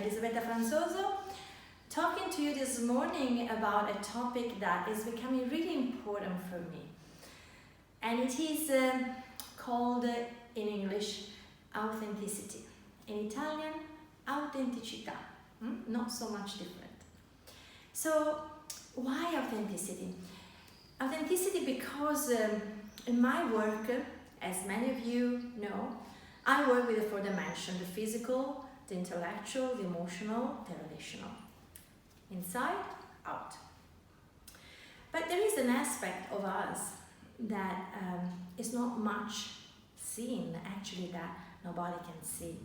Elisabetta Franzoso, talking to you this morning about a topic that is becoming really important for me. And it is called in English authenticity. In Italian, autenticità. Not so much different. So, why authenticity? Authenticity because in my work, as many of you know, I work with the four dimensions: the physical, the intellectual, the emotional, the relational. Inside, out. But there is an aspect of us that is not much seen, actually, that nobody can see.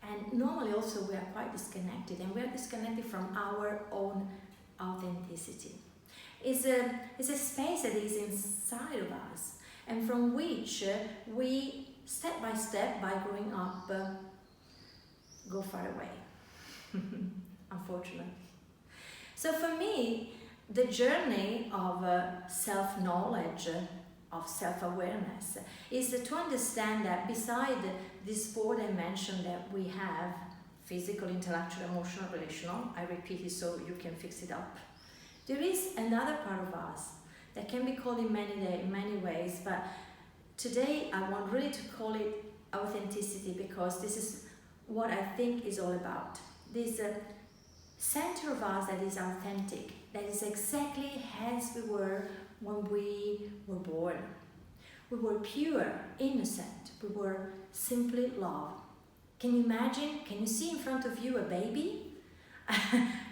And normally also we are quite disconnected, and we are disconnected from our own authenticity. It's a space that is inside of us, and from which we, step by step, by growing up, go far away, unfortunately. So for me, the journey of self-knowledge, of self-awareness, is to understand that beside these four dimensions that we have, physical, intellectual, emotional, relational, I repeat it so you can fix it up, there is another part of us that can be called in many ways, but today I want really to call it authenticity, because this is what I think is all about. This center of us that is authentic, that is exactly as we were when we were born. We were pure, innocent, we were simply love. Can you imagine, can you see in front of you a baby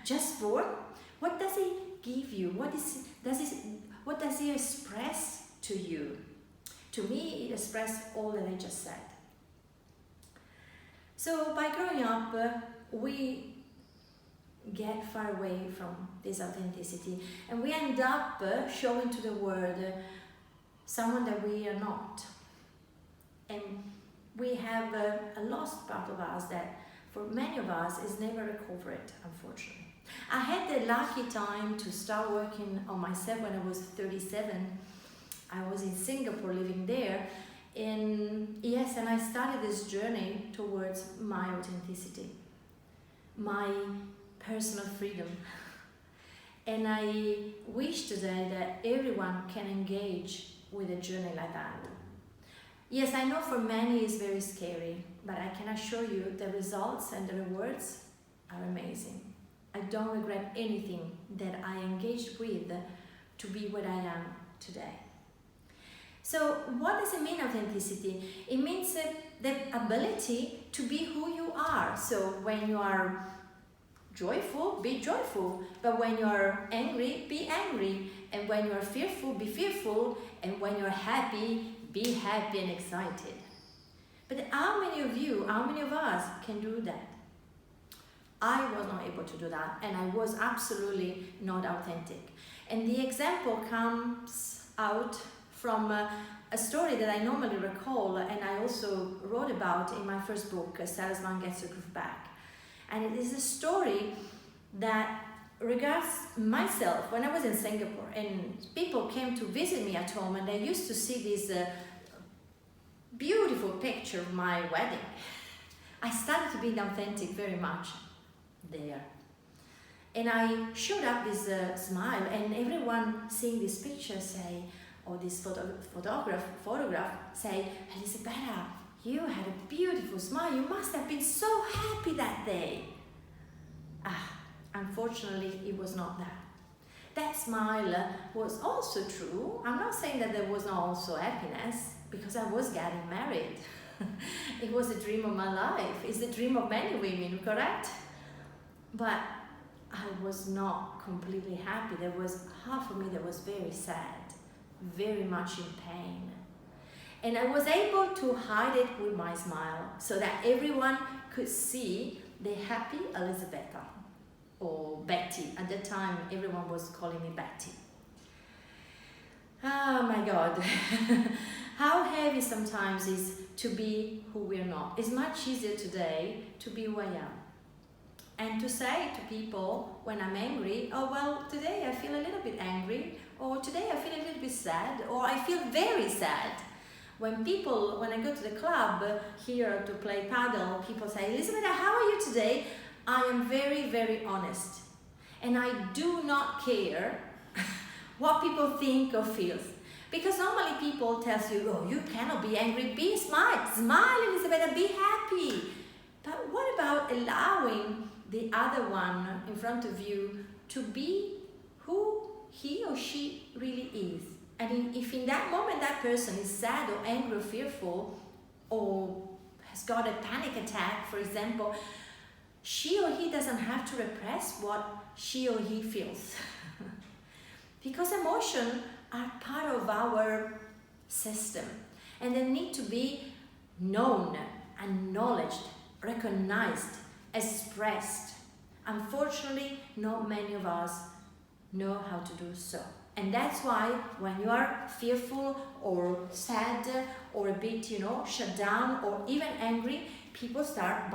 just born? What does he give you? What does he express to you? To me, it expressed all that I just said. So by growing up, we get far away from this authenticity, and we end up showing to the world someone that we are not. And we have a lost part of us that for many of us is never recovered, unfortunately. I had the lucky time to start working on myself when I was 37. I was in Singapore living there, and I started this journey towards my authenticity, my personal freedom. And I wish today that everyone can engage with a journey like that. Yes, I know for many it's very scary, but I can assure you the results and the rewards are amazing. I don't regret anything that I engaged with to be what I am today. So what does it mean, authenticity? It means the ability to be who you are. So when you are joyful, be joyful. But when you are angry, be angry. And when you are fearful, be fearful. And when you are happy, be happy and excited. But how many of you, how many of us can do that? I was not able to do that, and I was absolutely not authentic. And the example comes out from a story that I normally recall, and I also wrote about in my first book, STELLA'S Gets Your Groove Back. And it is a story that regards myself when I was in Singapore, and people came to visit me at home, and they used to see this beautiful picture of my wedding. I started to be authentic very much there. And I showed up this smile, and everyone seeing this picture say, or this photograph say, Elisabetta, you had a beautiful smile. You must have been so happy that day. Unfortunately, it was not that. That smile was also true. I'm not saying that there was not also happiness, because I was getting married. It was a dream of my life. It's the dream of many women, correct? But I was not completely happy. There was half of me that was very sad, very much in pain. And I was able to hide it with my smile so that everyone could see the happy Elisabetta, or Betty. At that time, everyone was calling me Betty. Oh my God. How heavy sometimes is to be who we're not. It's much easier today to be who I am. And to say to people when I'm angry, oh well, today I feel a little bit angry, or today I feel a little bit sad, or I feel very sad. When I go to the club here to play paddle, people say, Elisabetta, how are you today? I am very, very honest. And I do not care what people think or feel. Because normally people tell you, oh, you cannot be angry, be smart, smile, Elisabetta, be happy. But what about allowing the other one in front of you to be who he or she really is? And if in that moment that person is sad or angry or fearful or has got a panic attack, for example, she or he doesn't have to repress what she or he feels. Because emotions are part of our system and they need to be known, acknowledged, recognized, expressed. Unfortunately, not many of us know how to do so. And that's why when you are fearful or sad or a bit, shut down or even angry, people start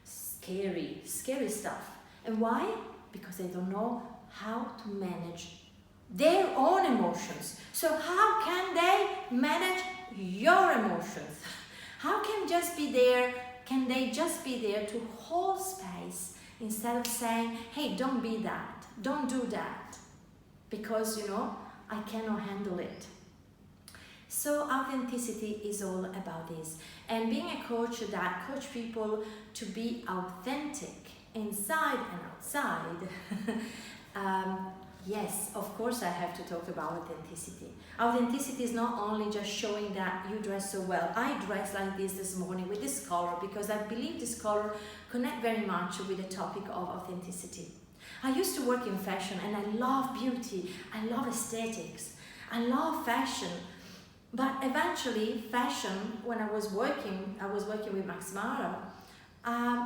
scary stuff. And why? Because they don't know how to manage their own emotions. So how can they manage your emotions? How can they just be there to hold space instead of saying, hey, don't be that, don't do that, because I cannot handle it. So authenticity is all about this, and being a coach that coach people to be authentic inside and outside. Yes, of course I have to talk about authenticity. Authenticity is not only just showing that you dress so well. I dressed like this morning with this color because I believe this color connects very much with the topic of authenticity. I used to work in fashion and I love beauty, I love aesthetics, I love fashion. But eventually fashion, when I was working with Max Mara,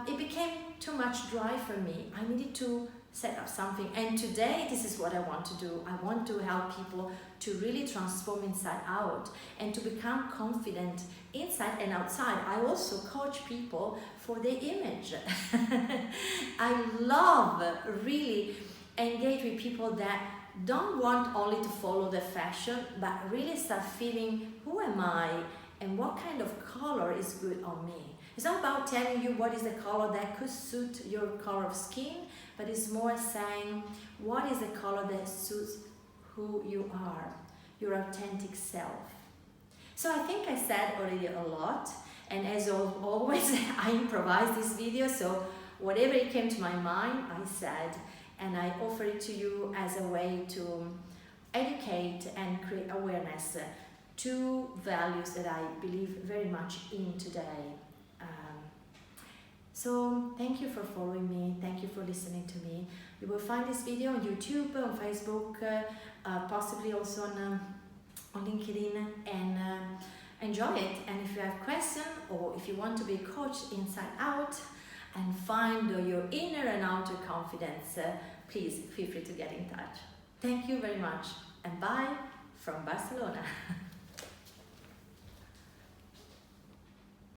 it became too much dry for me. I needed to set up something, and today this is what I want to do. I want to help people to really transform inside out and to become confident inside and outside. I also coach people for their image. I love really engage with people that don't want only to follow the fashion, but really start feeling, who am I and what kind of color is good on me. It's not about telling you what is the color that could suit your color of skin, but it's more saying, what is the color that suits who you are, your authentic self. So I think I said already a lot, and as always, I improvise this video, so whatever it came to my mind, I said, and I offer it to you as a way to educate and create awareness to values that I believe very much in today. So thank you for following me, thank you for listening to me. You will find this video on YouTube, on Facebook, possibly also on LinkedIn, and enjoy it. And if you have questions or if you want to be coached inside out and find your inner and outer confidence, please feel free to get in touch. Thank you very much, and bye from Barcelona.